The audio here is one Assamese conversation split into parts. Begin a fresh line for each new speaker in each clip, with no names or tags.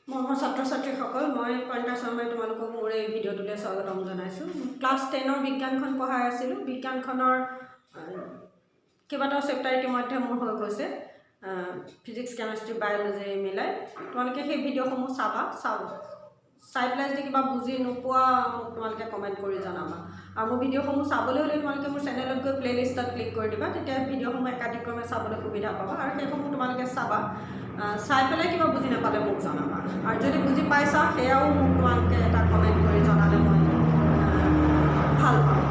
মোৰ ছাত্ৰ ছাত্ৰীসকল মই পইণ্টাৰ শৰ্মাই তোমালোকক মোৰ এই ভিডিঅ'টোলৈ স্বাগতম জনাইছোঁ। ক্লাছ 10ৰ বিজ্ঞানখন পঢ়াই আছিলোঁ। বিজ্ঞানখনৰ কেইবাটাও চেপ্টাৰ ইতিমধ্যে মোৰ হৈ গৈছে, ফিজিক্স কেমেষ্ট্ৰি বায়'লজি মিলাই। তোমালোকে সেই ভিডিঅ'সমূহ চাই পেলাই যদি কিবা বুজি নোপোৱা মোক তোমালোকে কমেণ্ট কৰি জনাবা। আৰু মোৰ ভিডিঅ'সমূহ চাবলৈ হ'লে তোমালোকে মোৰ চেনেলত গৈ প্লে'লিষ্টত ক্লিক কৰি দিবা, তেতিয়া ভিডিঅ'সমূহ একাধিক্ৰমে চাবলৈ সুবিধা পাবা। আৰু সেইসমূহ তোমালোকে চাবা, চাই পেলাই কিবা বুজি নাপালে মোক জনাবা। আৰু যদি বুজি পাইছা সেয়াও মোক তোমালোকে এটা কমেণ্ট কৰি জনালে মই ভাল পাম।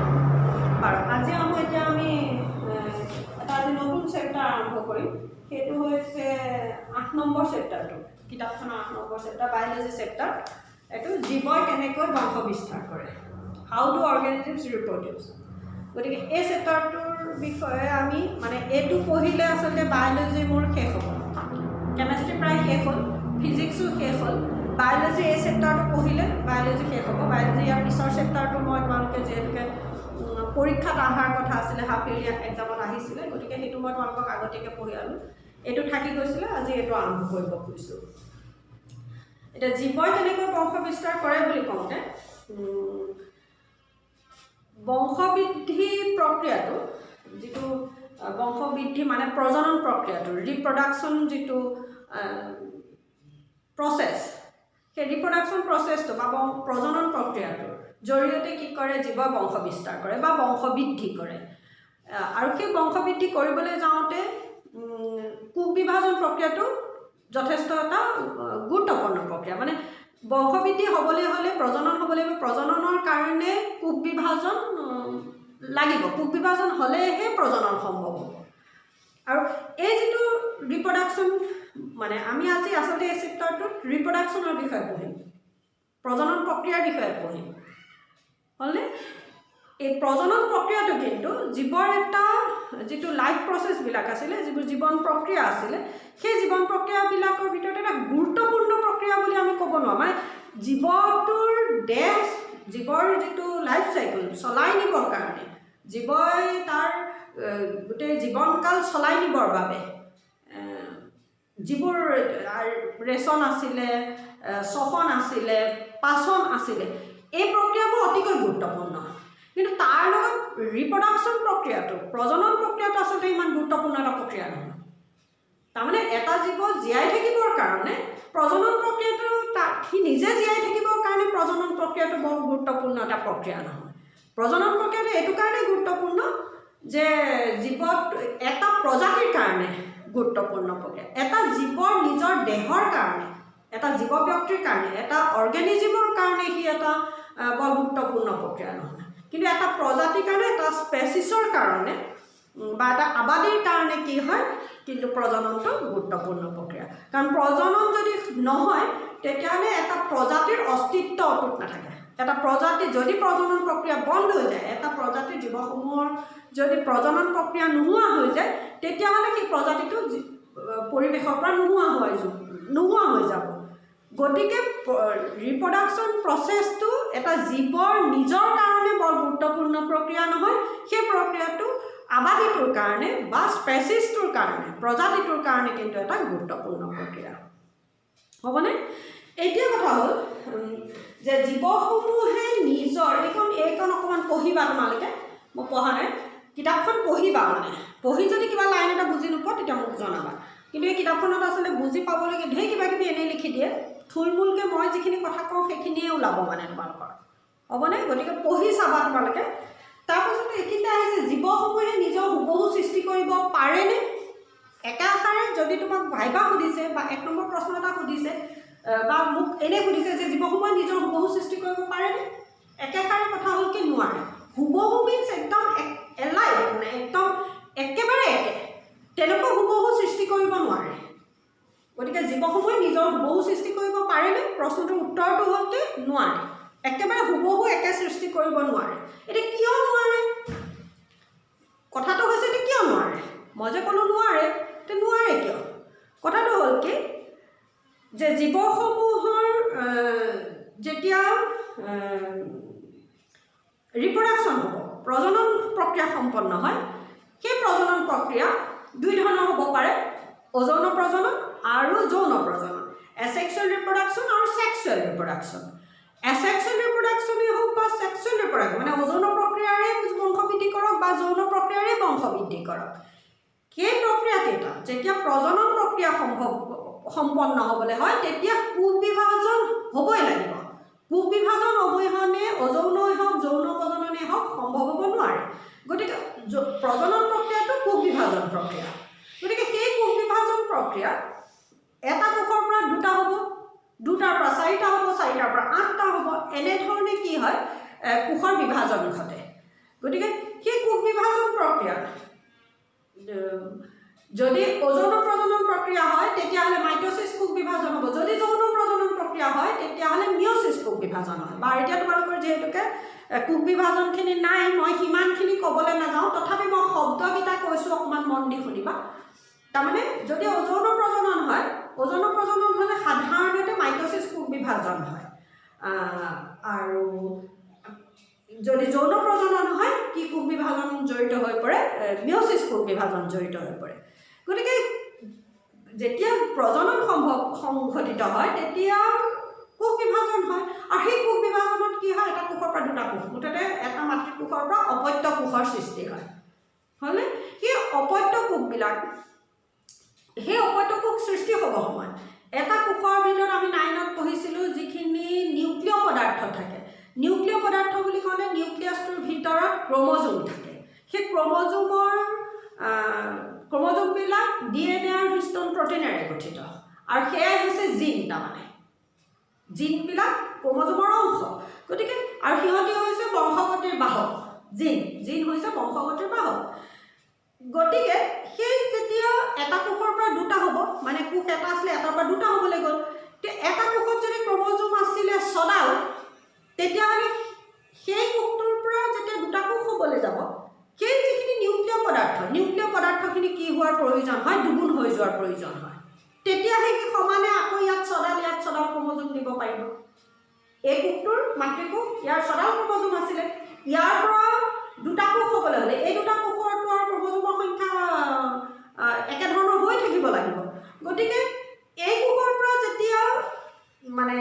বাৰু আজি এতিয়া আমি এটা নতুন চেপ্টাৰ আৰম্ভ কৰিম। সেইটো হৈছে 8 নম্বৰ চেপ্টাৰটো, কিতাপখনৰ 8 নম্বৰ চেপ্টাৰ, বায়'লজি চেপ্টাৰ। এইটো জীৱই কেনেকৈ বংশ বিস্তাৰ কৰে, হাউ ডু অৰ্গেনিজমছ ৰিপ্ৰডিউচ। গতিকে এই চেপ্টাৰটোৰ বিষয়ে আমি এইটো পঢ়িলে আচলতে বায়'লজি মোৰ শেষ হ'ব, কেমেষ্ট্ৰি প্ৰায় শেষ হ'ল, ফিজিক্সো শেষ হ'ল। বায়'লজি এই চেপ্টাৰটো পঢ়িলে বায়'লজি শেষ হ'ব। বায়'লজি ইয়াৰ পিছৰ চেপ্টাৰটো মই তোমালোকে যিহেতুকে পৰীক্ষাত অহাৰ কথা আছিলে, হাফ ইয়াৰলি এক্সামত আহিছিলে, গতিকে সেইটো মই তোমালোকক আগতীয়াকৈ পঢ়িয়ালোঁ। এইটো থাকি গৈছিলে, আজি এইটো আৰম্ভ কৰিব খুজিছোঁ। এতিয়া জীৱই কেনেকৈ বংশ বিস্তাৰ কৰে বুলি কওঁতে বংশবৃদ্ধি প্ৰক্ৰিয়াটো, যিটো বংশবৃদ্ধি প্ৰজনন প্ৰক্ৰিয়াটো, ৰিপ্ৰডাকশ্যন যিটো প্ৰচেছ, সেই ৰিপ্ৰডাকশ্যন প্ৰচেছটো বা প্ৰজনন প্ৰক্ৰিয়াটোৰ জৰিয়তে কি কৰে, জীৱই বংশ বিস্তাৰ কৰে বা বংশবৃদ্ধি কৰে। আৰু সেই বংশবৃদ্ধি কৰিবলৈ যাওঁতে কোষ বিভাজন প্ৰক্ৰিয়াটো যথেষ্ট এটা গুৰুত্বপূৰ্ণ প্ৰক্ৰিয়া। বংশবৃদ্ধি হ'বলৈ হ'লে, প্ৰজনন হ'বলৈ হ'লে, প্ৰজননৰ কাৰণে কোষ বিভাজন লাগিব। কোষ বিভাজন হ'লেহে প্ৰজনন সম্ভৱ হ'ব। আৰু এই যিটো ৰিপ্ৰডাকশ্যন, আমি আজি আচলতে এই চেপ্টাৰটোত ৰিপ্ৰডাকশ্যনৰ বিষয়ে পঢ়িম, প্ৰজনন প্ৰক্ৰিয়াৰ বিষয়ে পঢ়িম। হ'লনে? এই প্ৰজনন প্ৰক্ৰিয়াটো কিন্তু জীৱৰ এটা যিটো লাইফ প্ৰচেছবিলাক আছিলে, যিবোৰ জীৱন প্ৰক্ৰিয়া আছিলে, সেই জীৱন প্ৰক্ৰিয়াবিলাকৰ ভিতৰত এটা গুৰুত্বপূৰ্ণ প্ৰক্ৰিয়া বুলি আমি ক'ব নোৱাৰোঁ। জীৱটোৰ দেহ, জীৱৰ যিটো লাইফ চাইকেল চলাই নিবৰ কাৰণে, জীৱই তাৰ গোটেই জীৱনকাল চলাই নিবৰ বাবে যিবোৰ ৰেচন আছিলে, শ্বসন আছিলে, পাচন আছিলে, এই প্ৰক্ৰিয়াবোৰ অতিকৈ গুৰুত্বপূৰ্ণ। কিন্তু তাৰ লগত ৰিপ্ৰডাকশ্যন প্ৰক্ৰিয়াটো, প্ৰজনন প্ৰক্ৰিয়াটো আচলতে ইমান গুৰুত্বপূৰ্ণ এটা প্ৰক্ৰিয়া নহয়। তাৰমানে এটা জীৱ জীয়াই থাকিবৰ কাৰণে প্ৰজনন প্ৰক্ৰিয়াটো, সি নিজে জীয়াই থাকিবৰ কাৰণে প্ৰজনন প্ৰক্ৰিয়াটো বৰ গুৰুত্বপূৰ্ণ এটা প্ৰক্ৰিয়া নহয়। প্ৰজনন প্ৰক্ৰিয়াটো এইটো কাৰণেই গুৰুত্বপূৰ্ণ যে জীৱত এটা প্ৰজাতিৰ কাৰণে গুৰুত্বপূৰ্ণ প্ৰক্ৰিয়া। এটা জীৱৰ নিজৰ দেহৰ কাৰণে, এটা জীৱ ব্যক্তিৰ কাৰণে, এটা অৰ্গেনিজিমৰ কাৰণে সি এটা বৰ গুৰুত্বপূৰ্ণ প্ৰক্ৰিয়া নহয়। কিন্তু এটা প্ৰজাতিৰ কাৰণে, এটা স্পেচিছৰ কাৰণে বা এটা আবাদীৰ কাৰণে কি হয়, কিন্তু প্ৰজননটো গুৰুত্বপূৰ্ণ প্ৰক্ৰিয়া। কাৰণ প্ৰজনন যদি নহয় তেতিয়াহ'লে এটা প্ৰজাতিৰ অস্তিত্ব অটুট নাথাকে। এটা প্ৰজাতি যদি প্ৰজনন প্ৰক্ৰিয়া বন্ধ হৈ যায়, এটা প্ৰজাতিৰ জীৱসমূহৰ যদি প্ৰজনন প্ৰক্ৰিয়া নোহোৱা হৈ যায়, তেতিয়াহ'লে সেই প্ৰজাতিটো পৰিৱেশৰ পৰা নোহোৱা হৈ যাব। গতিকে ৰিপ্ৰডাকশ্যন প্ৰচেছটো এটা জীৱৰ নিজৰ কাৰণে বৰ গুৰুত্বপূৰ্ণ প্ৰক্ৰিয়া নহয়, সেই প্ৰক্ৰিয়াটো আবাদীটোৰ কাৰণে বা স্পেচিছটোৰ কাৰণে, প্ৰজাতিটোৰ কাৰণে কিন্তু এটা গুৰুত্বপূৰ্ণ প্ৰক্ৰিয়া। হ'বনে? এতিয়া কথা হ'ল যে জীৱসমূহে নিজৰ, এইখন অকণমান পঢ়িবা তোমালোকে, মই পঢ়া নাই, কিতাপখন পঢ়িবা। পঢ়ি যদি কিবা লাইন এটা বুজি নোপোৱা তেতিয়া মোক জনাবা। কিন্তু এই কিতাপখনত আচলতে বুজি পাবলগীয়া ঢেৰ কিবা কিবি এনেই লিখি দিয়ে, থুলমূলকৈ মই যিখিনি কথা কওঁ সেইখিনিয়ে ওলাব তোমালোকৰ। হ'বনে? গতিকে পঢ়ি চাবা তোমালোকে। তাৰপাছত এইখিনিতে আহিছে, জীৱসমূহে নিজৰ হুবহু সৃষ্টি কৰিব পাৰেনে? একাষাৰে যদি তোমাক ভাইবা সুধিছে বা 1 নম্বৰ প্ৰশ্ন এটা সুধিছে বা মোক এনেই সুধিছে যে জীৱসমূহে নিজৰ হুবহু সৃষ্টি কৰিব পাৰেনে, একেষাৰে কথা হ'ল কি নোৱাৰে। হুবহু মিনছ একদম এলাইভ, একদম একেবাৰে একে, তেনেকুৱা হুবহু সৃষ্টি কৰিব নোৱাৰে। গতিকে জীৱসমূহে নিজৰ হুবহু সৃষ্টি কৰিব পাৰেনে? প্ৰশ্নটোৰ উত্তৰটো হ'ল কি নোৱাৰে, একেবাৰে হুবহু একে সৃষ্টি কৰিব নোৱাৰে। এতিয়া কিয় নোৱাৰে? কথাটো হৈছে এতিয়া কিয় নোৱাৰে? মই যে ক'লোঁ নোৱাৰে, এতিয়া নোৱাৰে কিয়? কথাটো হ'ল কি যে জীৱসমূহৰ যেতিয়া ৰিপ্ৰডাকশ্যন হ'ব, প্ৰজনন প্ৰক্ৰিয়া সম্পন্ন হয়, সেই প্ৰজনন প্ৰক্ৰিয়া 2 ধৰণৰ হ'ব পাৰে, অযৌন প্ৰজনন আৰু যৌন প্ৰজনন। এছেক্সুৱেল ৰিপ্ৰডাকশ্যন আৰু ছেক্সুৱেল ৰিপ্ৰডাকশ্যন। এছেক্সুৱেল ৰিপ্ৰডাকশ্যনেই হওক বা ছেক্সুৱেল ৰিপ্ৰডাকশ্যন মানে ওজন প্ৰক্ৰিয়াৰে বংশবৃদ্ধি কৰক বা যৌন প্ৰক্ৰিয়াৰে বংশবৃদ্ধি কৰক, সেই প্ৰক্ৰিয়াকেইটা যেতিয়া প্ৰজনন প্ৰক্ৰিয়া সম্পন্ন হ'বলৈ হয় তেতিয়া কোষ বিভাজন হ'বই লাগিব। কোষ বিভাজন অবিহনে অযৌনই হওক যৌন প্ৰজননেই হওক সম্ভৱ হ'ব নোৱাৰে। গতিকে প্ৰজনন প্ৰক্ৰিয়াটো কোষ বিভাজন প্ৰক্ৰিয়া। গতিকে সেই কোষ বিভাজন প্ৰক্ৰিয়া এটা কোষৰ পৰা দুটা হ'ব, দুটাৰ পৰা চাৰিটা হ'ব, চাৰিটাৰ পৰা আঠটা হ'ব, এনেধৰণে কি হয় কোষৰ বিভাজন ঘটে। গতিকে সেই কোষ বিভাজন প্ৰক্ৰিয়াত যদি অযৌন প্ৰজনন প্ৰক্ৰিয়া হয় তেতিয়াহ'লে মাইট'চিছ কোষ বিভাজন হ'ব, যদি যৌন প্ৰজনন প্ৰক্ৰিয়া হয় তেতিয়াহ'লে মিঅ'চিছ কোষ বিভাজন হয়। বা এতিয়া তোমালোকৰ যিহেতুকে কোষ বিভাজনখিনি নাই, মই সিমানখিনি ক'বলৈ নাযাওঁ, তথাপি মই শব্দকেইটা কৈছোঁ, অকণমান মন দি শুনিবা। তাৰমানে যদি অযৌন প্ৰজনন হয়, অযৌন প্ৰজনন হ'লে সাধাৰণতে মাইট'চিছ কোষ বিভাজন হয়, আৰু যদি যৌন প্ৰজনন হয় কি কোষ বিভাজন জড়িত হৈ পৰে, মিঅ'চিছ কোষ বিভাজন জড়িত হৈ পৰে। গতিকে যেতিয়া প্ৰজনন সংঘটিত হয় তেতিয়া কোষ বিভাজন হয়, আৰু সেই কোষ বিভাজনত কি হয় এটা কোষৰ পৰা দুটা কোষ, মুঠতে এটা মাতৃকোষৰ পৰা অপত্য কোষৰ সৃষ্টি হয়। হয়নে? সেই অপত্য কোষবিলাক, সেই অপত্য কোষ সৃষ্টি হ'ব সময়ত এটা কোষৰ ভিতৰত আমি 9ত পঢ়িছিলোঁ যিখিনি নিউক্লিয় পদাৰ্থ থাকে। নিউক্লিয় পদাৰ্থ বুলি ক'লে নিউক্লিয়াছটোৰ ভিতৰত ক্ৰম'জোম থাকে। সেই ক্ৰম'জোমবিলাক DNA আৰু হিষ্টন প্ৰটিনেৰে গঠিত, আৰু সেয়াই হৈছে জিন। তাৰমানে জিনবিলাক ক্ৰম'জোমৰ অংশ। গতিকে আৰু সিহঁতি হৈছে বংশগতিৰ বাহক। জিন হৈছে বংশগতিৰ বাহক। গতিকে সেই যেতিয়া এটা কোষৰ পৰা দুটা হ'ব, মানে কোষ এটা আছিলে এটাৰ পৰা দুটা হ'বলৈ গ'ল, এটা কোষত যদি ক্ৰম'জোম আছিলে 6ডাল, তেতিয়াহ'লে সেই কোষটোৰ পৰা যেতিয়া দুটা কোষ হ'বলৈ যাব, সেই যিখিনি নিউক্লিয় পদাৰ্থখিনি কি হোৱাৰ প্ৰয়োজন হয়, দুগুণ হৈ যোৱাৰ প্ৰয়োজন হয়। তেতিয়াহে সি সমানে আকৌ ইয়াত 6ডাল ক্ৰম'জোম দিব পাৰিব। এই কোষটোৰ মাতৃকোষ, ইয়াৰ 6ডাল ক্ৰম'জোম আছিলে, ইয়াৰ পৰা দুটা কোষ হ'বলৈ হ'লে এই দুটা কোষৰটো আৰু ক্ৰম'জোমৰ সংখ্যা একেধৰণৰ হৈ থাকিব লাগিব। গতিকে এই কোষৰ পৰা যেতিয়া মানে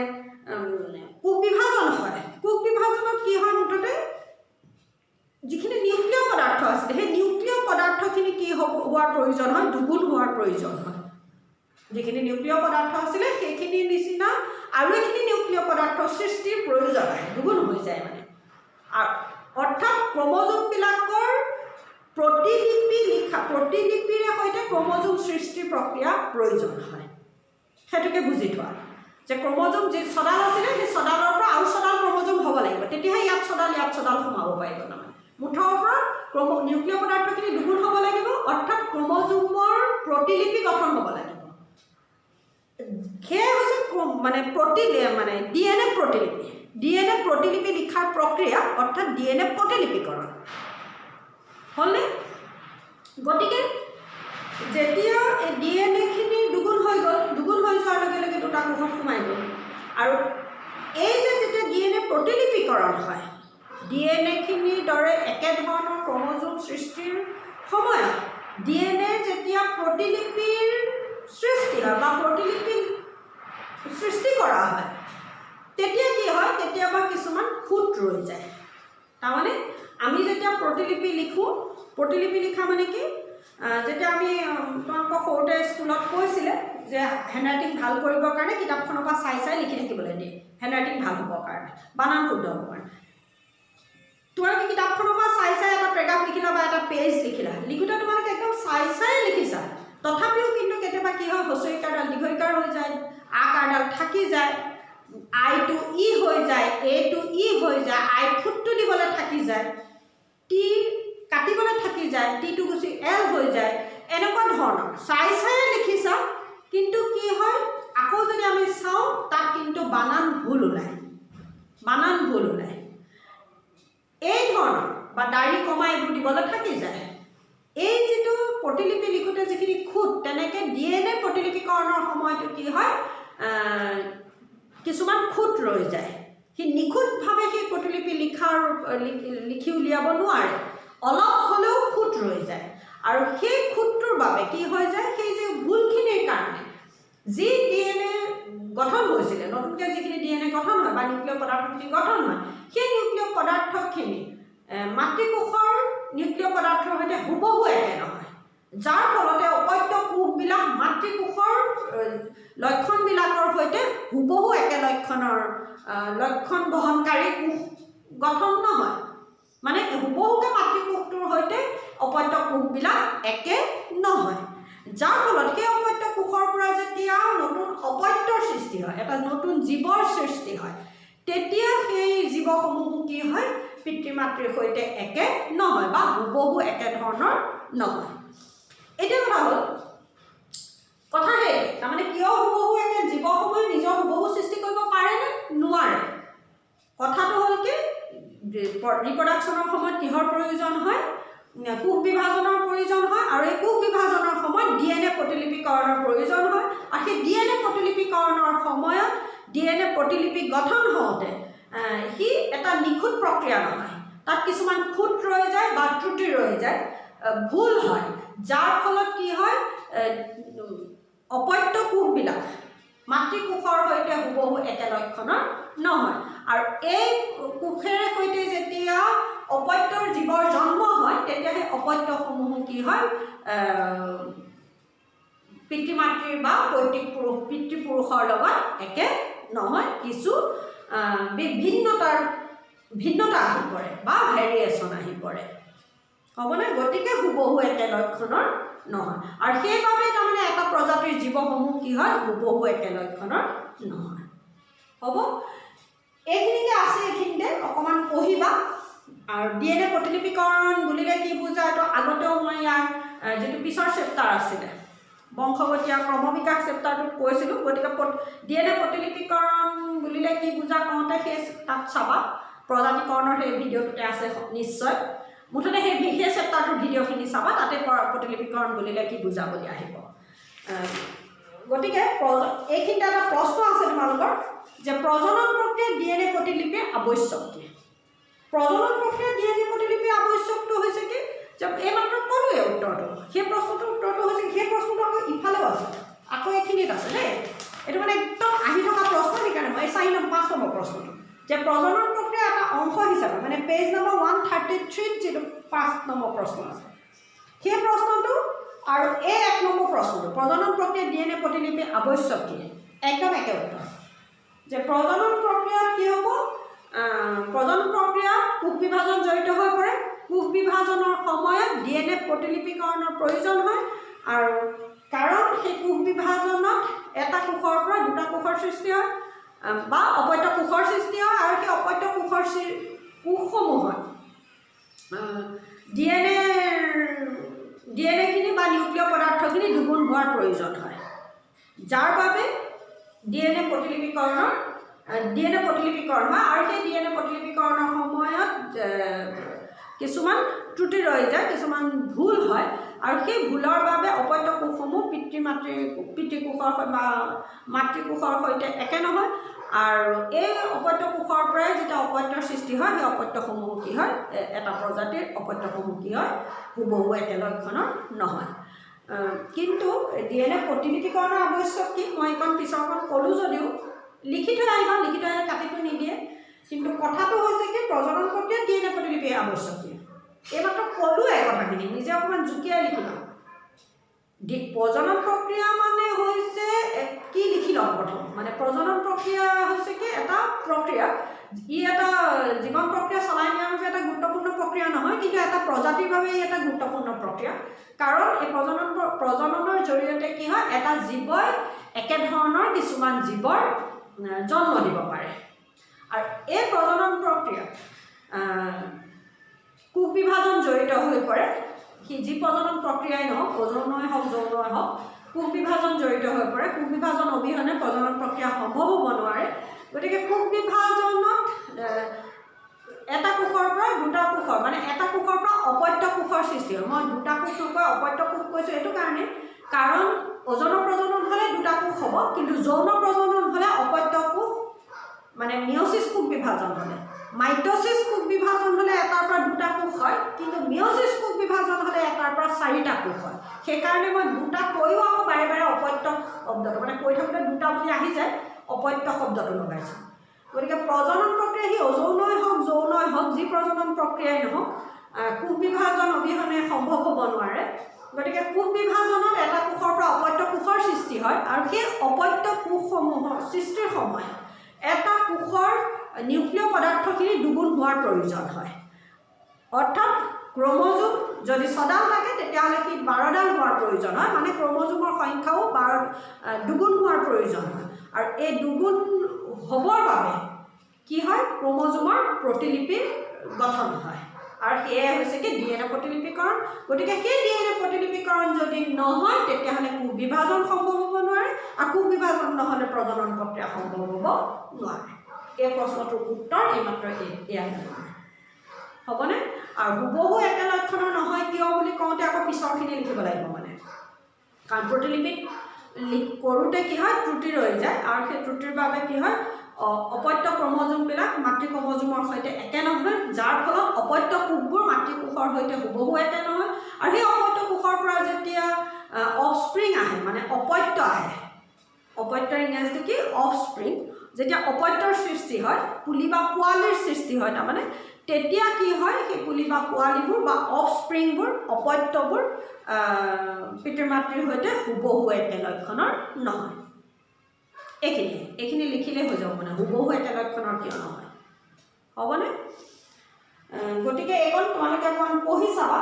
কোষ বিভাজন হয়, কোষ বিভাজনত কি হয় মুঠতে যিখিনি নিউক্লিয় পদাৰ্থ আছিলে সেই নিউক্লিয় পদাৰ্থখিনি কি হোৱাৰ প্ৰয়োজন হয়, দুগুণ হোৱাৰ প্ৰয়োজন হয়। যিখিনি নিউক্লিয় পদাৰ্থ আছিলে সেইখিনিৰ নিচিনা আৰু এইখিনি নিউক্লিয় পদাৰ্থ সৃষ্টিৰ প্ৰয়োজন হয়, দুগুণ হৈ যায় মানে। অৰ্থাৎ ক্ৰম'জোমবিলাকৰ প্ৰতিলিপিৰে সৈতে ক্ৰম'জোম সৃষ্টিৰ প্ৰক্ৰিয়া প্ৰয়োজন হয়। সেইটোকে বুজি থোৱা যে ক্ৰম'জোম যি 6ডাল আছিলে সেই 6ডালৰ পৰা আৰু 6ডাল ক্ৰম'জোম হ'ব লাগিব, তেতিয়াহে ইয়াত 6ডাল সোমাব পাৰিব। তাৰমানে মুঠৰ ওপৰত নিউক্লিয় পদাৰ্থখিনি দুগুণ হ'ব লাগিব, অৰ্থাৎ ক্ৰম'জোমৰ প্ৰতিলিপি গঠন হ'ব লাগিব। সেয়াই হৈছে মানে DNA প্ৰতিলিপি লিখাৰ প্ৰক্ৰিয়া, অৰ্থাৎ DNA প্ৰতিলিপিকৰণ হ'লনে? গতিকে যেতিয়া এই DNAখিনি দুগুণ হৈ গ'ল, দুগুণ হৈ যোৱাৰ লগে লগে দুটা কোষত সোমাই গ'ল, আৰু এই যে যেতিয়া DNA প্ৰতিলিপিকৰণ হয়, DNAখিনিৰ দৰে একেধৰণৰ ক্ৰম'জোম সৃষ্টিৰ সময়ত DNA যেতিয়া প্ৰতিলিপিৰ সৃষ্টি হয় বা প্ৰতিলিপি সৃষ্টি কৰা হয়, তেতিয়া কি হয়, কেতিয়াবা কিছুমান খুঁত ৰৈ যায়। তাৰমানে আমি যেতিয়া প্ৰতিলিপি লিখোঁ, প্ৰতিলিপি লিখা মানে কি, যেতিয়া আমি তোমালোকক সৰুতে স্কুলত কৈছিলে যে হেণ্ডৰাইটিং ভাল কৰিবৰ কাৰণে কিতাপখনৰ পৰা চাই লিখি থাকিবলৈ দিয়ে, হেণ্ডৰাইটিং ভাল হ'বৰ কাৰণে, বানান শুদ্ধ হ'বৰ কাৰণে। তোমালোকে কিতাপখনৰ পৰা চাই এটা পেৰাগ্ৰাফ লিখিলা বা এটা পেজ লিখিলা, লিখোঁতে তোমালোকে একদম চাই লিখিছা, তথাপিও কিন্তু কেতিয়াবা কি হয়, হচৰিকাৰডাল দীঘৰিকাৰ হৈ যায়, আকাৰডাল থাকি যায়, আইটো ই হৈ যায়, এটো ই হৈ যায়, আই ফুটটো দিবলৈ থাকি যায়, টি কাটিবলৈ থাকি যায়, টিটো গুচি এল হৈ যায়, এনেকুৱা ধৰণৰ চাই লিখিছা, কিন্তু কি হয় আকৌ যদি আমি চাওঁ তাত কিন্তু বানান ভুল ওলায়। এই ধৰণৰ বা দাড়ি কমা এইবোৰ দিবলৈ থাকি যায়। এই যিটো প্ৰতিলিপি লিখোঁতে যিখিনি খুঁত, তেনেকৈ DNA প্ৰতিলিপিকৰণৰ সময়টো কি হয়, কিছুমান খুঁত ৰৈ যায়। সি নিখুঁতভাৱে সেই প্ৰতিলিপি লিখি উলিয়াব নোৱাৰে, অলপ হ'লেও খুঁত ৰৈ যায়, আৰু সেই খুঁতটোৰ বাবে কি হৈ যায়, সেই যে ভুলখিনিৰ কাৰণে যি DNA গঠন হৈছিলে, নতুনকৈ যিখিনি DNA গঠন হয় বা নিউক্লিয় পদাৰ্থখিনি গঠন হয়, সেই নিউক্লিয় পদাৰ্থখিনি মাতৃকোষৰ নিউক্লিয় পদাৰ্থৰ সৈতে হুবহু একে নহয়, যাৰ ফলতে অপত্য কোষবিলাক মাতৃকোষৰ লক্ষণবিলাকৰ সৈতে হুবহু একে লক্ষণ বহনকাৰী কোষ গঠন নহয়। মানে হুবহুকে মাতৃকোষটোৰ সৈতে অপত্য কোষবিলাক একে নহয়, যাৰ ফলত সেই অপত্য কোষৰ পৰা যেতিয়া নতুন অপত্যৰ সৃষ্টি হয়, এটা নতুন জীৱৰ সৃষ্টি হয়, তেতিয়া সেই জীৱসমূহ কি হয়, পিতৃ মাতৃৰ সৈতে একে নহয় বা হুবহু একেধৰণৰ নহয়। এতিয়া কথা হ'ল কথা সেই তাৰমানে কিয় হুবহু একে জীৱসমূহে নিজৰ হুবহু সৃষ্টি কৰিব পাৰেনে নোৱাৰে? কথাটো হ'ল কি, ৰিপ্ৰডাকশ্যনৰ সময়ত কিহৰ প্ৰয়োজন হয়, কোষ বিভাজনৰ প্ৰয়োজন হয়, আৰু এই কোষ বিভাজনৰ সময়ত DNA প্ৰতিলিপিকৰণৰ প্ৰয়োজন হয়, আৰু সেই DNA প্ৰতিলিপিকৰণৰ সময়ত DNA প্ৰতিলিপি গঠন হওঁতে সি এটা নিখুঁত প্ৰক্ৰিয়া নহয়, তাত কিছুমান খুঁত ৰৈ যায় বা ত্ৰুটি ৰৈ যায়, ভুল হয়, যাৰ ফলত কি হয়, অপত্য কোষবিলাক মাতৃকোষৰ সৈতে হুবহু একে লক্ষণৰ নহয়। আৰু এই কোষেৰে সৈতে যেতিয়া অপত্যৰ জীৱৰ জন্ম হয়, তেতিয়া সেই অপত্যসমূহ কি হয়, পিতৃ মাতৃৰ বা পিতৃপুৰুষৰ লগত একে নহয়, কিছু ভিন্নতা আহি পৰে বা ভেৰিয়েশ্যন আহি পৰে, হ'বনে? গতিকে হুবহু একে লক্ষণৰ নহয়, আৰু সেইবাবে তাৰমানে এটা প্ৰজাতিৰ জীৱসমূহ কি হয়, হুবহু একে লক্ষণৰ নহয়। হ'ব, এইখিনিকে আছে, এইখিনিতে অকণমান পঢ়িবা। আৰু DNA প্ৰতিলিপিকৰণ বুলিলে কি বুজায়, তো আগতেও মই ইয়াৰ যিটো পিছৰ চেপ্টাৰ আছিলে বংশগতি আৰু ক্ৰমবিকাশ চেপ্টাৰটোত কৈছিলোঁ, গতিকে DNA প্ৰতিলিপিকৰণ বুলিলে কি বুজা কওঁতে সেই তাত চাবা, প্ৰজাতিকৰণৰ সেই ভিডিঅ'টোতে আছে নিশ্চয়, মুঠতে সেই চেপ্টাৰটোৰ ভিডিঅ'খিনি চাবা, তাতে প্ৰতিলিপিকৰণ বুলিলে কি বুজা বুলি আহিব। গতিকে এইখিনিতে এটা প্ৰশ্ন আছে তোমালোকৰ, যে প্ৰজনন প্ৰক্ৰিয়াত DNA প্ৰতিলিপিৰ আৱশ্যক কি? প্ৰজনন প্ৰক্ৰিয়াত DNA প্ৰতিলিপিৰ আৱশ্যকটো হৈছে কি, যে এইমাত্ৰ ক'লোৱে উত্তৰটো, সেই প্ৰশ্নটোৰ উত্তৰটো হৈছে, সেই প্ৰশ্নটো আকৌ ইফালেও আছে, আকৌ এইখিনিত আছে দেই, এইটো মানে একদম আহি থকা প্ৰশ্ন, সেইকাৰণে মই 5 নম্বৰ প্ৰশ্নটো, যে প্ৰজনন প্ৰক্ৰিয়া এটা অংশ হিচাপে, মানে পেজ নম্বৰ 133 যিটো 5 নম্বৰ প্ৰশ্ন আছে, সেই প্ৰশ্নটো আৰু এই 1 নম্বৰ প্ৰশ্নটো, প্ৰজনন প্ৰক্ৰিয়াত DNA প্ৰতিলিপিৰ আৱশ্যক কি, একদম একে উত্তৰ, যে প্ৰজনন প্ৰক্ৰিয়াত কি হ'ব, প্ৰজনন প্ৰক্ৰিয়াত কোষ বিভাজন জড়িত হৈ পৰে, কোষ বিভাজনৰ সময়ত DNA প্ৰতিলিপিকৰণৰ প্ৰয়োজন হয়, আৰু কাৰণ সেই কোষ বিভাজনত এটা কোষৰ পৰা দুটা কোষৰ সৃষ্টি হয় বা অপত্য কোষৰ সৃষ্টি হয়, আৰু সেই অপত্য কোষসমূহত ডিএনএখিনি বা নিউক্লিয় পদাৰ্থখিনি দুগুণ হোৱাৰ প্ৰয়োজন হয়, যাৰ বাবে DNA প্ৰতিলিপিকৰণ হয়, আৰু সেই DNA প্ৰতিলিপিকৰণৰ সময়ত কিছুমান ত্ৰুটি ৰৈ যায়, কিছুমান ভুল হয়, আৰু সেই ভুলৰ বাবে অপত্য কোষসমূহ পিতৃকোষৰ বা মাতৃকোষৰ সৈতে একে নহয়, আৰু এই অপত্য কোষৰ পৰাই যেতিয়া অপত্যৰ সৃষ্টি হয়, সেই অপত্যসমূহ কি হয়, এটা প্ৰজাতিৰ অপত্যসমূহ কি হয়, হুবহু একে লক্ষণৰ নহয়। কিন্তু DNA প্ৰতিলিপিকৰণৰ আৱশ্যক কি, মই এইখন পিছৰখন ক'লোঁ যদিও লিখি থৈ আহিবা, লিখি থৈ কাটি থৈ নিদিয়ে, কিন্তু কথাটো হৈছে কি, প্ৰজনন প্ৰক্ৰিয়াত DNA প্ৰতিলিপিৰ আৱশ্যক কি, এইমাত্ৰ ক'লোৱে কথাখিনি, নিজে অকণমান জুকিয়াই লিখিবা। প্ৰজনন প্ৰক্ৰিয়া মানে হৈছে কি লিখি লওঁ প্ৰথম, মানে প্ৰজনন প্ৰক্ৰিয়া হৈছে কি এটা প্ৰক্ৰিয়া, ই এটা জীৱন প্ৰক্ৰিয়া চলাই নিয়াৰ বাবে এটা গুৰুত্বপূৰ্ণ প্ৰক্ৰিয়া নহয়, কিন্তু এটা প্ৰজাতিৰ বাবে ই এটা গুৰুত্বপূৰ্ণ প্ৰক্ৰিয়া, কাৰণ এই প্ৰজননৰ জৰিয়তে কি হয়, এটা জীৱই একেধৰণৰ কিছুমান জীৱৰ জন্ম দিব পাৰে, আৰু এই প্ৰজনন প্ৰক্ৰিয়াত কোষ বিভাজন জড়িত হৈ পৰে, যি প্ৰজনন প্ৰক্ৰিয়াই নহওক, অযৌনই হওক যৌনই হওক, কোষ বিভাজন জড়িত হৈ পৰে, কোষ বিভাজন অবিহনে প্ৰজনন প্ৰক্ৰিয়া সম্ভৱ হ'ব নোৱাৰে, গতিকে কোষ বিভাজনত এটা কোষৰ পৰা দুটা কোষৰ, মানে এটা কোষৰ পৰা অপত্য কোষৰ সৃষ্টি হয়, মই দুটা কোষ নকৈ অপত্য কোষ কৈছোঁ এইটো কাৰণে, কাৰণ অযৌন প্ৰজনন হ'লে দুটা কোষ হ'ব, কিন্তু যৌন প্ৰজনন হ'লে অপত্য কোষ, মানে মিয়'চিছ কোষ বিভাজন হ'লে, মাইট'চিছ কোষ বিভাজন হ'লে এটাৰ পৰা দুটা কোষ হয়, কিন্তু মিয়'চিছ কোষ বিভাজন হ'লে এটাৰ পৰা 4টা কোষ হয়, সেইকাৰণে মই দুটা কৈও আকৌ বাৰে বাৰে অপত্য শব্দটো মানে কৈ থাকোঁতে দুটা বুলি আহি যায়, অপত্য শব্দটো লগাইছোঁ গতিকে প্ৰজনন প্ৰক্ৰিয়া সি অযৌনই হওক যি প্ৰজনন প্ৰক্ৰিয়াই নহওক কোষ বিভাজন অবিহনে সম্ভৱ হ'ব নোৱাৰে গতিকে কোষ বিভাজনত এটা কোষৰ পৰা অপত্য কোষৰ সৃষ্টি হয় আৰু সেই অপত্য কোষসমূহৰ সৃষ্টিৰ সময়ত এটা কোষৰ নিউক্লিয় পদাৰ্থখিনি দুগুণ হোৱাৰ প্ৰয়োজন হয় অৰ্থাৎ ক্ৰমোজোম যদি 6ডাল থাকে তেতিয়াহ'লে সি 12ডাল হোৱাৰ প্ৰয়োজন হয় মানে ক্ৰমোজোমৰ সংখ্যাও দুগুণ হোৱাৰ প্ৰয়োজন হয় আৰু এই দুগুণ হ'বৰ বাবে কি হয় ক্ৰমোজোমৰ প্ৰতিলিপি গঠন হয় আৰু সেয়াই হৈছে কি DNA প্ৰতিলিপিকৰণ গতিকে সেই DNA প্ৰতিলিপিকৰণ যদি নহয় তেতিয়াহ'লে কোষ বিভাজন সম্ভৱ হ'ব নোৱাৰে আৰু কোষ বিভাজন নহ'লে প্ৰজনন প্ৰক্ৰিয়া সম্ভৱ হ'ব নোৱাৰে এই প্ৰশ্নটোৰ উত্তৰ এইমাত্ৰ এয়াই হ'বনে আৰু হুবহু একে লক্ষণৰ নহয় কিয় বুলি কওঁতে আকৌ পিছৰখিনি লিখিব লাগিব মানে কাৰণ প্ৰতিলিপিত কৰোঁতে কি হয় ত্ৰুটি ৰৈ যায় আৰু সেই ত্ৰুটিৰ বাবে কি হয় অপত্য ক্ৰমোজোমবিলাক মাতৃ ক্ৰমোজোমৰ সৈতে একে নহয় যাৰ ফলত অপত্য কোষবোৰ মাতৃ কোষৰ সৈতে হুবহু একে নহয় আৰু সেই অপত্য কোষৰ পৰা যেতিয়া অফস্প্ৰিং আহে মানে অপত্য আহে অপত্যৰ ইংৰাজীটো কি অফস্প্ৰিং যেতিয়া অপত্যৰ সৃষ্টি হয় পুলি বা পোৱালিৰ সৃষ্টি হয় তাৰমানে তেতিয়া কি হয় সেই পুলি বা পোৱালিবোৰ বা অফস্প্ৰিংবোৰ অপত্যবোৰ পিতৃ মাতৃৰ সৈতে হুবহু একে লক্ষণৰ নহয় এইখিনি লিখিলে হৈ যাব মানে হুবহু একে লক্ষণৰ কিয় নহয় হ'বনে গতিকে এইখন তোমালোকে অকণমান পঢ়ি চাবা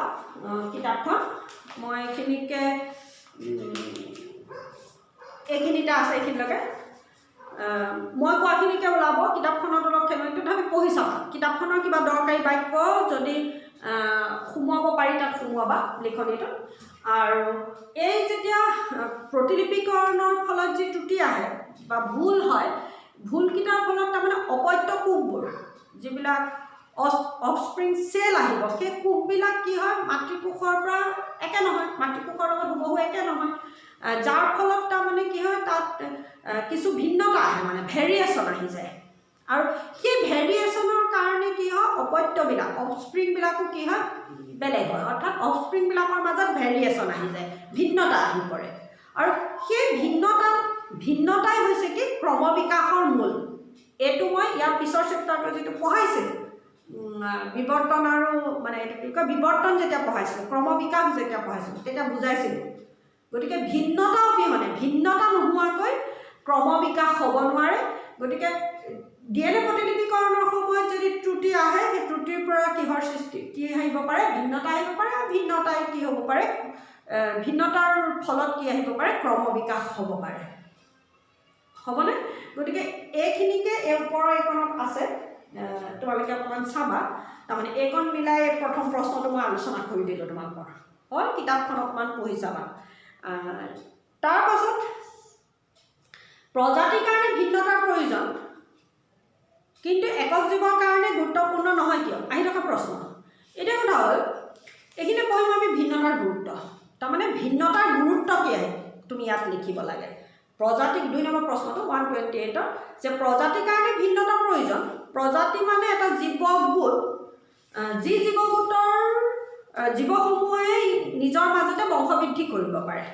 কিতাপখন মই এইখিনিতে আছে এইখিনিলৈকে মই কোৱাখিনিকে ওলাব কিতাপখনত অলপ খেলুৱৈ তথাপি পঢ়ি চাবা কিতাপখনৰ কিবা দৰকাৰী বাক্য যদি সোমোৱাব পাৰি তাত সোমোৱাবা লিখনিটো আৰু এই যেতিয়া প্ৰতিলিপিকৰণৰ ফলত যি ত্ৰুটি আহে বা ভুল হয় ভুলকেইটাৰ ফলত তাৰমানে অপত্য কোষবোৰ যিবিলাক অফস্প্ৰিং চেল আহিব সেই কোষবিলাক কি হয় মাতৃকোষৰ পৰা একে নহয় মাতৃকোষৰ লগত হুবহু একে নহয় যাৰ ফলত তাৰমানে কি হয় তাত কিছু ভিন্নতা আহে মানে ভেৰিয়েশ্যন আহি যায় আৰু সেই ভেৰিয়েশ্যনৰ কাৰণে কি হয় অপত্যবিলাক অফস্প্ৰিংবিলাকো কি হয় বেলেগ হয় অৰ্থাৎ অফস্প্ৰিংবিলাকৰ মাজত ভেৰিয়েশ্যন আহি যায় ভিন্নতা আহি পৰে আৰু সেই ভিন্নতাই হৈছে কি ক্ৰমবিকাশৰ মূল এইটো মই ইয়াৰ পিছৰ চেপ্টাৰটো যিটো পঢ়াইছিলোঁ বিৱৰ্তন আৰু মানে এইটো কি কয় বিৱৰ্তন যেতিয়া পঢ়াইছিলোঁ ক্ৰমবিকাশ যেতিয়া পঢ়াইছিলোঁ তেতিয়া বুজাইছিলোঁ গতিকে ভিন্নতা অবিহনে ভিন্নতা নোহোৱাকৈ ক্ৰমবিকাশ হ'ব নোৱাৰে গতিকে DNA প্ৰতিলিপিকৰণৰ সময়ত যদি ত্ৰুটি আহে সেই ত্ৰুটিৰ পৰা কিহৰ সৃষ্টি কি আহিব পাৰে ভিন্নতা আহিব পাৰে আৰু ভিন্নতাই কি হ'ব পাৰে ভিন্নতাৰ ফলত কি আহিব পাৰে ক্ৰমবিকাশ হ'ব পাৰে হ'বনে গতিকে এইখিনিকে এই ওপৰৰ এইকণত আছে তোমালোকে অকণমান চাবা তাৰমানে এইকণ মিলাই প্ৰথম প্ৰশ্নটো মই আলোচনা কৰি দিলোঁ তোমালোকৰ হ'ল কিতাপখন অকণমান পঢ়ি চাবা তাৰ পাছত প্ৰজাতিৰ কাৰণে ভিন্নতাৰ প্ৰয়োজন কিন্তু একক জীৱৰ কাৰণে গুৰুত্বপূৰ্ণ নহয় কিয় আহি থকা প্ৰশ্ন এতিয়া কথা হ'ল এইখিনি পঢ়িম আমি ভিন্নতাৰ গুৰুত্ব তাৰমানে ভিন্নতাৰ গুৰুত্ব কি আহে তুমি ইয়াত লিখিব লাগে প্ৰজাতিক 2 নম্বৰ প্ৰশ্নটো 128 যে প্ৰজাতিৰ কাৰণে ভিন্নতাৰ প্ৰয়োজন প্ৰজাতি মানে এটা জীৱগোট যি জীৱগোটৰ জীৱসমূহে নিজৰ মাজতে বংশবৃদ্ধি কৰিব পাৰে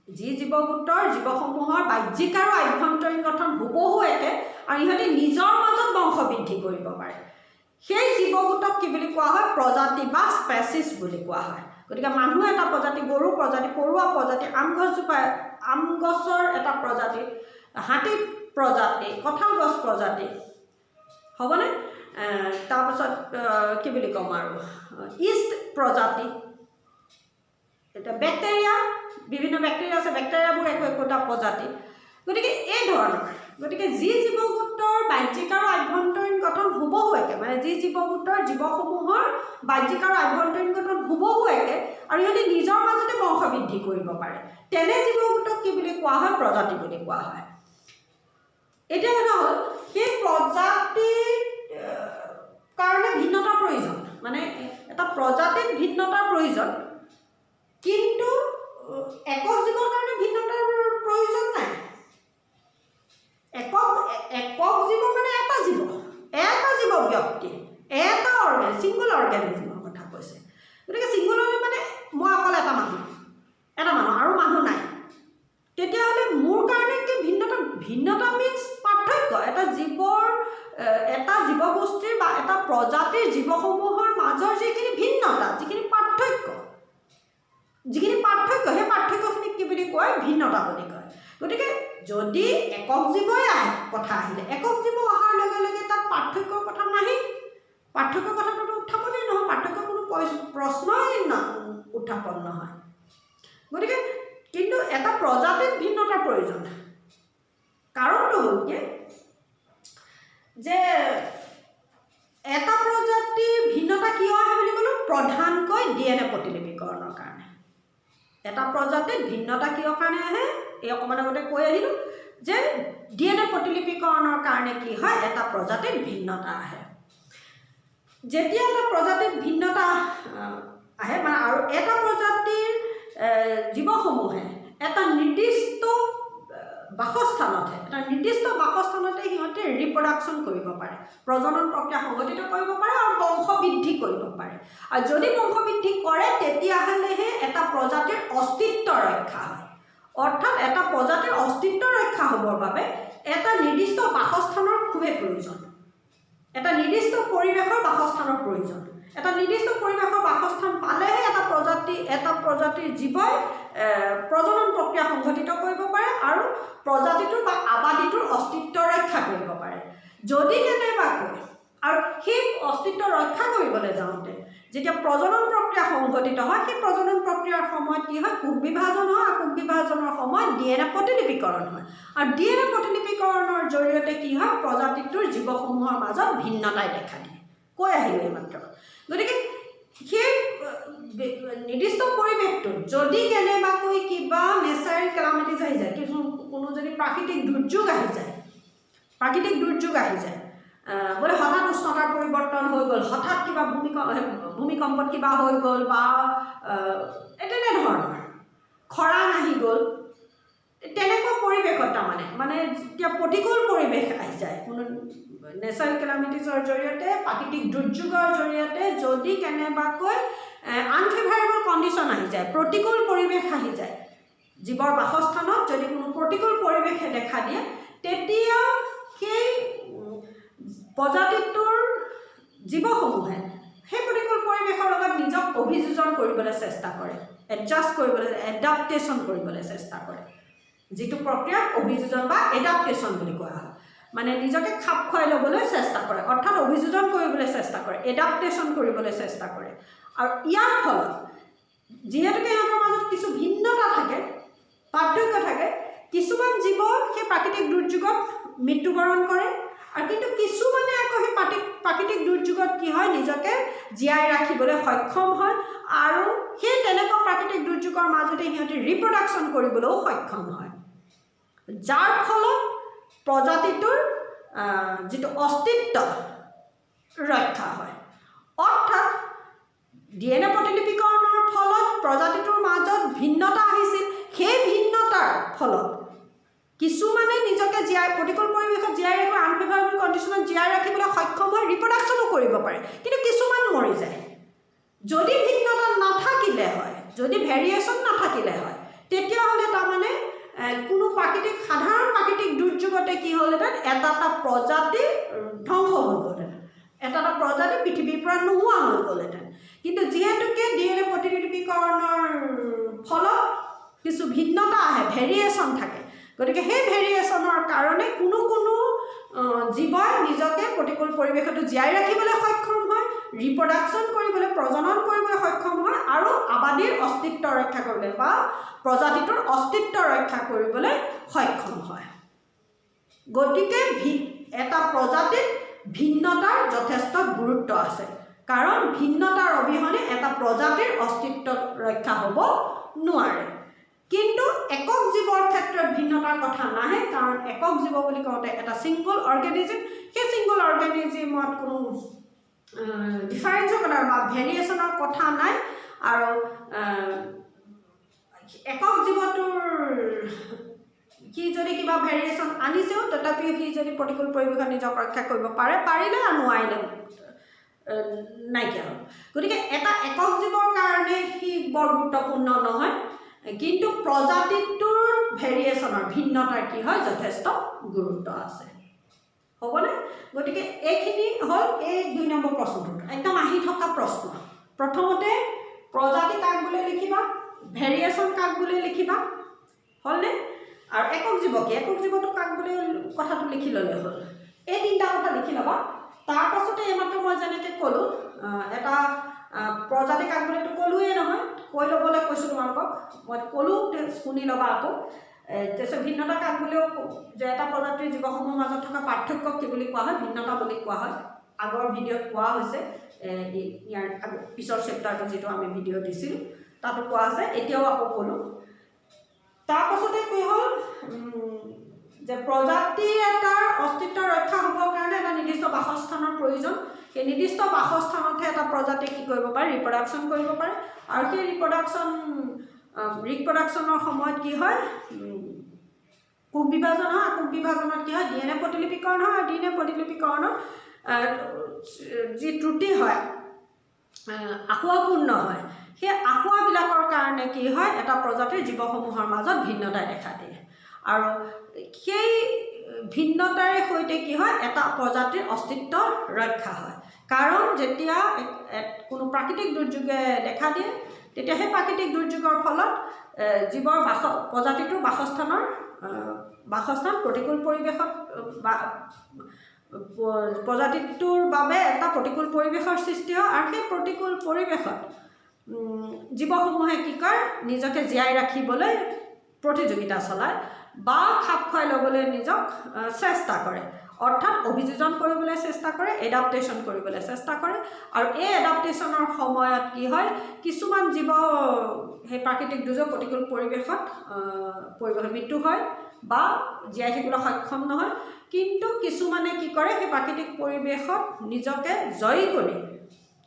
যি জীৱগোটৰ জীৱসমূহৰ বাহ্যিক আৰু আভ্যন্তৰীণ গঠন হুবহু একে আৰু ইহঁতে নিজৰ মাজত বংশবৃদ্ধি কৰিব পাৰে সেই জীৱগোটক কি বুলি কোৱা হয় প্ৰজাতি বা স্পেচিছ বুলি কোৱা হয় গতিকে মানুহ এটা প্ৰজাতি গৰু প্ৰজাতি পৰুৱা প্ৰজাতি আম গছৰ এটা প্ৰজাতি হাতী প্ৰজাতি কঁঠাল গছ প্ৰজাতি হ'বনে তাৰপিছত কি বুলি ক'ম আৰু ইষ্ট প্ৰজাতি এটা বেক্টেৰিয়া বিভিন্ন বেক্টেৰিয়া আছে বেক্টেৰিয়াবোৰ একোটা প্ৰজাতি গতিকে এই ধৰণৰ গতিকে যি জীৱগোটৰ বাহ্যিক আৰু আভ্যন্তৰীণ গঠন হুবহু একে মানে যি জীৱগোটৰ জীৱসমূহৰ বাহ্যিক আৰু আভ্যন্তৰীণ গঠন হুবহু একে আৰু ইহঁতে নিজৰ মাজতে বংশবৃদ্ধি কৰিব পাৰে তেনে জীৱগোটক কি বুলি কোৱা হয় প্ৰজাতি বুলি কোৱা হয় এতিয়া কথা হ'ল সেই প্ৰজাতিৰ কাৰণে ভিন্নতাৰ প্ৰয়োজন মানে এটা প্ৰজাতিত ভিন্নতাৰ প্ৰয়োজন কিন্তু একক জীৱৰ কাৰণে ভিন্নতাৰ প্ৰয়োজন নাই একক জীৱ মানে এটা জীৱ ব্যক্তি এটা ছিংগল অৰ্গেনিজমৰ কথা কৈছে গতিকে ছিংগল মানে মই অকল এটা মানুহ আৰু মানুহ নাই তেতিয়াহ'লে মোৰ কাৰণে কি ভিন্নতা মিন্স পাৰ্থক্য এটা জীৱগোষ্ঠীৰ বা এটা প্ৰজাতিৰ জীৱসমূহৰ মাজৰ যিখিনি ভিন্নতা যিখিনি পাৰ্থক্য সেই পাৰ্থক্যখিনিক কি বুলি কয় ভিন্নতা বুলি কয় গতিকে যদি একক জীৱই কথা আহিলে একক জীৱ অহাৰ লগে লগে তাত পাৰ্থক্যৰ কথা নাহে পাৰ্থক্যৰ কথাটো উত্থাপনেই নহয় পাৰ্থক্যৰ কোনো প্ৰশ্নই উত্থাপন নহয় গতিকে কিন্তু এটা প্ৰজাতিত ভিন্নতাৰ প্ৰয়োজন কাৰণটো হ'ল কি যে এটা প্ৰজাতিৰ ভিন্নতা কিয় আহে বুলি ক'লো প্ৰধানকৈ DNA প্ৰতিলিপিকৰণৰ কাৰণে এটা প্ৰজাতিত ভিন্নতা কিয় কাৰণে আহে এই অকণমান আগতে কৈ আহিলোঁ যে DNA প্ৰতিলিপিকৰণৰ কাৰণে কি হয় এটা প্ৰজাতিত ভিন্নতা আহে যেতিয়া এটা প্ৰজাতিত ভিন্নতা আহে মানে আৰু এটা প্ৰজাতিৰ জীৱসমূহে এটা নিৰ্দিষ্ট বাসস্থানতে সিহঁতে ৰিপ্ৰডাকশ্যন কৰিব পাৰে প্ৰজনন প্ৰক্ৰিয়া সংঘটিত কৰিব পাৰে আৰু বংশবৃদ্ধি কৰিব পাৰে আৰু যদি বংশবৃদ্ধি কৰে তেতিয়াহ'লেহে এটা প্ৰজাতিৰ অস্তিত্ব ৰক্ষা হয় অৰ্থাৎ এটা প্ৰজাতিৰ অস্তিত্ব ৰক্ষা হ'বৰ বাবে এটা নিৰ্দিষ্ট বাসস্থানৰ খুবেই প্ৰয়োজন এটা নিৰ্দিষ্ট পৰিৱেশৰ বাসস্থানৰ প্ৰয়োজন এটা নিৰ্দিষ্ট পৰিৱেশৰ বাসস্থান পালেহে এটা প্ৰজাতিৰ জীৱই প্ৰজনন প্ৰক্ৰিয়া সংঘটিত কৰিব পাৰে আৰু প্ৰজাতিটোৰ বা আবাদীটোৰ অস্তিত্ব ৰক্ষা কৰিব পাৰে যদি কেনেবাকৈ আৰু সেই অস্তিত্ব ৰক্ষা কৰিবলৈ যাওঁতে যেতিয়া প্ৰজনন প্ৰক্ৰিয়া সংঘটিত হয় সেই প্ৰজনন প্ৰক্ৰিয়াৰ সময়ত কি হয় কোষ বিভাজন হয় আৰু কোষ বিভাজনৰ সময়ত DNA প্ৰতিলিপিকৰণ হয় আৰু DNA প্ৰতিলিপিকৰণৰ জৰিয়তে কি হয় প্ৰজাতিটোৰ জীৱসমূহৰ মাজত ভিন্নতাই দেখা দিয়ে কৈ আহিলোঁ এইমাত্ৰ গতিকে সেই নিৰ্দিষ্ট পৰিৱেশটোত যদি কেনেবাকৈ কিবা নেচাৰেল কেলামিটিজ আহি যায় কোনো যদি প্ৰাকৃতিক দুৰ্যোগ আহি যায় বোলে হঠাৎ উষ্ণতাৰ পৰিৱৰ্তন হৈ গ'ল হঠাৎ কিবা ভূমিকম্পত কিবা হৈ গ'ল বা তেনেধৰণৰ খৰাং আহি গ'ল তেনেকুৱা পৰিৱেশত তাৰমানে যেতিয়া প্ৰতিকূল পৰিৱেশ আহি যায় কোনো নেচাৰেল কেলামিটিজৰ জৰিয়তে প্ৰাকৃতিক দুৰ্যোগৰ জৰিয়তে যদি কেনেবাকৈ আনফেভাৰেবল কণ্ডিশ্যন আহি যায় প্ৰতিকূল পৰিৱেশ আহি যায় জীৱৰ বাসস্থানত যদি কোনো প্ৰতিকূল পৰিৱেশে দেখা দিয়ে তেতিয়া সেই প্ৰজাতিটোৰ জীৱসমূহে সেই প্ৰতিকূল পৰিৱেশৰ লগত নিজক অভিযোজন কৰিবলৈ চেষ্টা কৰে এডাপ্টেশ্যন কৰিবলৈ চেষ্টা কৰে যিটো প্ৰক্ৰিয়াক অভিযোজন বা এডাপ্টেশ্যন বুলি কোৱা হয় মানে নিজকে খাপ খুৱাই ল'বলৈ চেষ্টা কৰে অৰ্থাৎ অভিযোজন কৰিবলৈ চেষ্টা কৰে এডাপ্টেশ্যন কৰিবলৈ চেষ্টা কৰে আৰু ইয়াৰ ফলত যিহেতুকে সিহঁতৰ মাজত কিছু ভিন্নতা থাকে পাৰ্থক্য থাকে কিছুমান জীৱ সেই প্ৰাকৃতিক দুৰ্যোগত মৃত্যুবৰণ কৰে আৰু কিন্তু কিছুমানে আকৌ সেই প্ৰাকৃতিক দুৰ্যোগত কি হয় নিজকে জীয়াই ৰাখিবলৈ সক্ষম হয় আৰু সেই তেনেকুৱা প্ৰাকৃতিক দুৰ্যোগৰ মাজতে সিহঁতে ৰিপ্ৰডাকশ্যন কৰিবলৈও সক্ষম হয় যাৰ ফলত প্ৰজাতিটোৰ যিটো অস্তিত্ব ৰক্ষা হয় অৰ্থাৎ DNA প্ৰতিলিপিকৰণৰ ফলত প্ৰজাতিটোৰ মাজত ভিন্নতা আহিছিল সেই ভিন্নতাৰ ফলত কিছুমানে নিজকে প্ৰতিকূল পৰিৱেশত জীয়াই ৰাখিব আনফেভাৰেবল কণ্ডিশ্যনত জীয়াই ৰাখিবলৈ সক্ষম হয় ৰিপ্ৰডাকশ্যনো কৰিব পাৰে কিন্তু কিছুমান মৰি যায় যদি ভিন্নতা নাথাকিলে হয় যদি ভেৰিয়েশ্যন নাথাকিলে হয় তেতিয়াহ'লে তাৰমানে কোনো সাধাৰণ প্ৰাকৃতিক দুৰ্যোগতে কি হ'লহেঁতেন এটা প্ৰজাতি ধ্বংস হৈ গ'লহেঁতেন এটা প্ৰজাতি পৃথিৱীৰ পৰা নোহোৱা হৈ গ'লহেঁতেন কিন্তু যিহেতুকে DNA প্ৰতিলিপিকৰণৰ ফলত কিছু ভিন্নতা আহে ভেৰিয়েশ্যন থাকে গতিকে সেই ভেৰিয়েশ্যনৰ কাৰণে কোনো জীৱই নিজকে প্ৰতিকূল পৰিৱেশতো জীয়াই ৰাখিবলৈ সক্ষম হয় ৰিপ্ৰডাকশ্যন কৰিবলৈ প্ৰজনন কৰিবলৈ সক্ষম হয় আৰু আবাদীৰ অস্তিত্ব ৰক্ষা কৰিবলৈ বা প্ৰজাতিটোৰ অস্তিত্ব ৰক্ষা কৰিবলৈ সক্ষম হয় গতিকে এটা প্ৰজাতিত ভিন্নতাৰ যথেষ্ট গুৰুত্ব আছে কাৰণ ভিন্নতাৰ অবিহনে এটা প্ৰজাতিৰ অস্তিত্ব ৰক্ষা হ'ব নোৱাৰে কিন্তু একক জীৱৰ ক্ষেত্ৰত ভিন্নতাৰ কথা নাহে কাৰণ একক জীৱ বুলি কওঁতে এটা ছিংগল অৰ্গেনিজিম সেই ছিংগল অৰ্গেনিজিমত কোনো ডিফাৰেঞ্চৰ কথা বা ভেৰিয়েশ্যনৰ কথা নাই আৰু একক জীৱটোৰ সি যদি কিবা ভেৰিয়েশ্যন আনিছেও তথাপিও সি যদি প্ৰতিকূল পৰিৱেশত নিজক ৰক্ষা কৰিব পাৰিলে আৰু নোৱাৰিলে নাইকিয়া হ'ল গতিকে এটা একক জীৱৰ কাৰণে সি বৰ গুৰুত্বপূৰ্ণ নহয় কিন্তু প্ৰজাতিটোৰ ভেৰিয়েশ্যনৰ প্ৰয়োজনৰ ভিন্নতাৰ কি হয় যথেষ্ট গুৰুত্ব আছে হ'বনে গতিকে এইখিনি হ'ল এই 2 নম্বৰ প্ৰশ্নটো একদম আহি থকা প্ৰশ্ন প্ৰথমতে প্ৰজাতি কাক বুলি লিখিবা ভেৰিয়েশ্যন কাক বুলি লিখিবা হ'লনে আৰু একক জীৱটো কাক বুলি কথাটো লিখি ল'লে হ'ল এই তিনিটা কথা লিখি ল'বা তাৰ পাছতে এইমাত্ৰ মই যেনেকৈ ক'লোঁ এটা প্ৰজাতি কাক বুলিতো ক'লোৱেই নহয় কৈ ল'বলৈ কৈছোঁ তোমালোকক মই ক'লোঁ শুনি ল'বা আকৌ তাৰপিছত ভিন্নতা কাক বুলিও যে এটা প্ৰজাতিৰ জীৱসমূহৰ মাজত থকা পাৰ্থক্য কি বুলি কোৱা হয় ভিন্নতা বুলি কোৱা হয় আগৰ ভিডিঅ'ত কোৱা হৈছে ইয়াৰ পিছৰ চেপ্টাৰটো যিটো আমি ভিডিঅ' দিছিলোঁ তাতো কোৱা আছে এতিয়াও আকৌ ক'লোঁ তাৰ পাছতে কি হ'ল যে প্ৰজাতি এটাৰ অস্তিত্ব ৰক্ষা হ'বৰ কাৰণে এটা নিৰ্দিষ্ট বাসস্থানৰ প্ৰয়োজন এই নিৰ্দিষ্ট বাসস্থানতহে এটা প্ৰজাতি কি কৰিব পাৰে ৰিপ্ৰডাকশ্যন কৰিব পাৰে আৰু সেই ৰিপ্ৰডাকশ্যনৰ সময়ত কি হয় কোষ বিভাজন হয় কোষ বিভাজনত কি হয় DNA প্ৰতিলিপিকৰণ হয় আৰু DNA প্ৰতিলিপিকৰণৰ যি ত্ৰুটি হয় আসোঁৱাহপূৰ্ণ হয় সেই আসোঁৱাহবিলাকৰ কাৰণে কি হয় এটা প্ৰজাতিৰ জীৱসমূহৰ মাজত ভিন্নতাই দেখা দিয়ে আৰু সেই ভিন্নতাৰ সৈতে কি হয় এটা প্ৰজাতিৰ অস্তিত্ব ৰক্ষা হয় কাৰণ যেতিয়া কোনো প্ৰাকৃতিক দুৰ্যোগে দেখা দিয়ে তেতিয়া সেই প্ৰাকৃতিক দুৰ্যোগৰ ফলত জীৱৰ প্ৰজাতিটোৰ বাসস্থান প্ৰতিকূল পৰিৱেশত প্ৰজাতিটোৰ বাবে এটা প্ৰতিকূল পৰিৱেশৰ সৃষ্টি হয় আৰু সেই প্ৰতিকূল পৰিৱেশত জীৱসমূহে কি কৰে নিজকে জীয়াই ৰাখিবলৈ প্ৰতিযোগিতা চলায় বা খাপ খুৱাই ল'বলৈ নিজক চেষ্টা কৰে অৰ্থাৎ অভিযোজন কৰিবলৈ চেষ্টা কৰে এডাপ্টেশ্যন কৰিবলৈ চেষ্টা কৰে আৰু এই এডাপ্টেশ্যনৰ সময়ত কি হয় কিছুমান জীৱ সেই প্ৰাকৃতিক দুৰ্যোগ প্ৰতিকূল পৰিৱেশত মৃত্যু হয় বা জীয়াই থাকিবলৈ সক্ষম নহয় কিন্তু কিছুমানে কি কৰে সেই প্ৰাকৃতিক পৰিৱেশত নিজকে জয়ী কৰি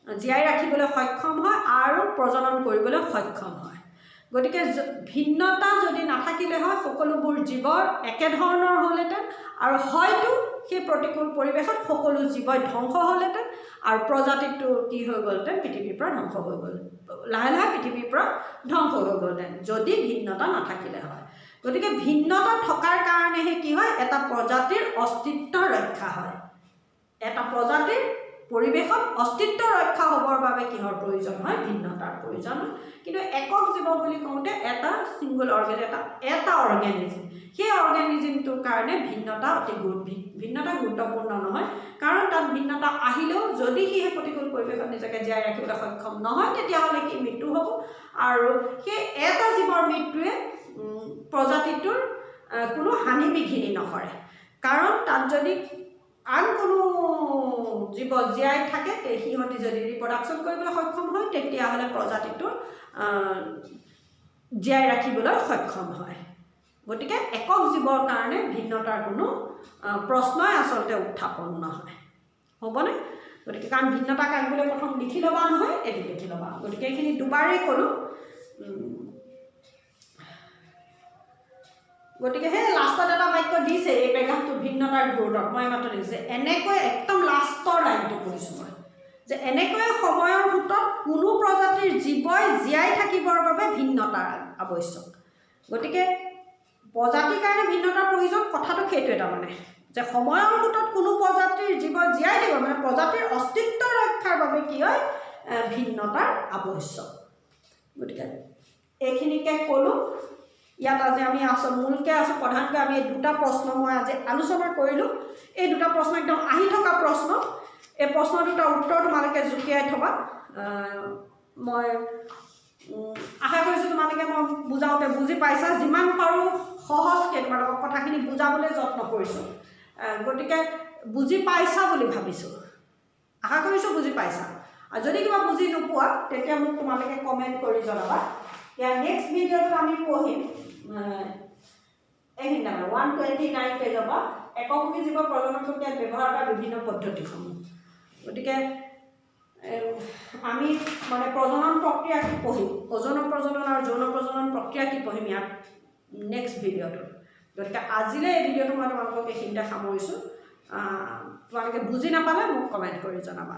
জীয়াই ৰাখিবলৈ সক্ষম হয় আৰু প্ৰজনন কৰিবলৈ সক্ষম হয় গতিকে ভিন্নতা যদি নাথাকিলে হয় সকলোবোৰ জীৱৰ একেধৰণৰ হ'লহেঁতেন আৰু হয়তো সেই প্ৰতিকূল পৰিৱেশত সকলো জীৱই ধ্বংস হ'লহেঁতেন আৰু প্ৰজাতিটো কি হৈ গ'লহেঁতেন পৃথিৱীৰ পৰা ধ্বংস হৈ গ'ল লাহে লাহে পৃথিৱীৰ পৰা ধ্বংস হৈ গ'লহেঁতেন যদি ভিন্নতা নাথাকিলে হয় গতিকে ভিন্নতা থকাৰ কাৰণেহে কি হয় এটা প্ৰজাতিৰ অস্তিত্ব ৰক্ষা হয় এটা প্ৰজাতিৰ পৰিৱেশত অস্তিত্ব ৰক্ষা হ'বৰ বাবে কিহৰ প্ৰয়োজন হয় ভিন্নতাৰ প্ৰয়োজন হয় কিন্তু একক জীৱ বুলি কওঁতে এটা ছিংগল এটা অৰ্গেনিজিম সেই অৰ্গেনিজিমটোৰ কাৰণে ভিন্নতা গুৰুত্বপূৰ্ণ নহয় কাৰণ তাত ভিন্নতা আহিলেও যদি সি সেই প্ৰতিকূল পৰিৱেশত নিজকে জীয়াই ৰাখিবলৈ সক্ষম নহয় তেতিয়াহ'লে সি মৃত্যু হ'ব আৰু সেই এটা জীৱৰ মৃত্যুৱে প্ৰজাতিটোৰ কোনো হানি বিঘিনি নকৰে কাৰণ তাত যদি আন কোনো জীৱ জীয়াই থাকে সিহঁতি যদি ৰিপ্ৰডাকশ্যন কৰিবলৈ সক্ষম হয় তেতিয়াহ'লে প্ৰজাতিটো জীয়াই ৰাখিবলৈ সক্ষম হয় গতিকে একক জীৱৰ কাৰণে ভিন্নতাৰ কোনো প্ৰশ্নই আচলতে উত্থাপন নহয় হ'বনে গতিকে কাৰণ ভিন্নতা কাক বুলি প্ৰথম লিখি ল'বা নহয় এইটো লিখি ল'বা গতিকে এইখিনি দুবাৰেই ক'লোঁ গতিকে সেই লাষ্টত এটা বাক্য দিছে এই পেৰেগ্ৰাফটো ভিন্নতাৰ গুৰুত্ব মই মাত্ৰ দিছে এনেকৈ একদম লাষ্টৰ লাইনটো কৰিছোঁ মই যে এনেকৈ সময়ৰ সোঁতত কোনো প্ৰজাতিৰ জীৱই জীয়াই থাকিবৰ বাবে ভিন্নতাৰ আৱশ্যক গতিকে প্ৰজাতিৰ কাৰণে ভিন্নতাৰ প্ৰয়োজন কথাটো সেইটো এটা মানে যে সময়ৰ সোঁতত কোনো প্ৰজাতিৰ জীৱ জীয়াই থাকিব মানে প্ৰজাতিৰ অস্তিত্ব ৰক্ষাৰ বাবে কি হয় ভিন্নতাৰ আৱশ্যক গতিকে এইখিনিকে ক'লোঁ ইয়াত আজি আমি মূলকৈ প্ৰধানকৈ আমি এই দুটা প্ৰশ্ন মই আজি আলোচনা কৰিলোঁ এই দুটা প্ৰশ্ন একদম আহি থকা প্ৰশ্ন এই প্ৰশ্ন দুটা উত্তৰ তোমালোকে জুকিয়াই থবা মই আশা কৰিছোঁ তোমালোকে মই বুজাওঁতে বুজি পাইছা যিমান পাৰোঁ সহজকৈ তোমালোকক কথাখিনি বুজাবলৈ যত্ন কৰিছোঁ গতিকে বুজি পাইছা বুলি ভাবিছোঁ আশা কৰিছোঁ বুজি পাইছা আৰু যদি কিবা বুজি নোপোৱা তেতিয়া মোক তোমালোকে কমেণ্ট কৰি জনাবা ইয়াৰ নেক্সট ভিডিঅ'টোত আমি পঢ়িম এইখিনি আমাৰ 129 পেজৰ পৰা এককোষী জীৱ প্ৰজনন প্ৰক্ৰিয়াত ব্যৱহাৰ কৰা বিভিন্ন পদ্ধতিসমূহ গতিকে আমি মানে প্ৰজনন প্ৰক্ৰিয়া কি পঢ়িম অযৌন প্ৰজনন আৰু যৌন প্ৰজনন প্ৰক্ৰিয়া কি পঢ়িম ইয়াত নেক্সট ভিডিঅ'টোত গতিকে আজিলৈ এই ভিডিঅ'টো মই তোমালোকক এইখিনিতে সামৰিছোঁ তোমালোকে বুজি নাপালে মোক কমেণ্ট কৰি জনাবা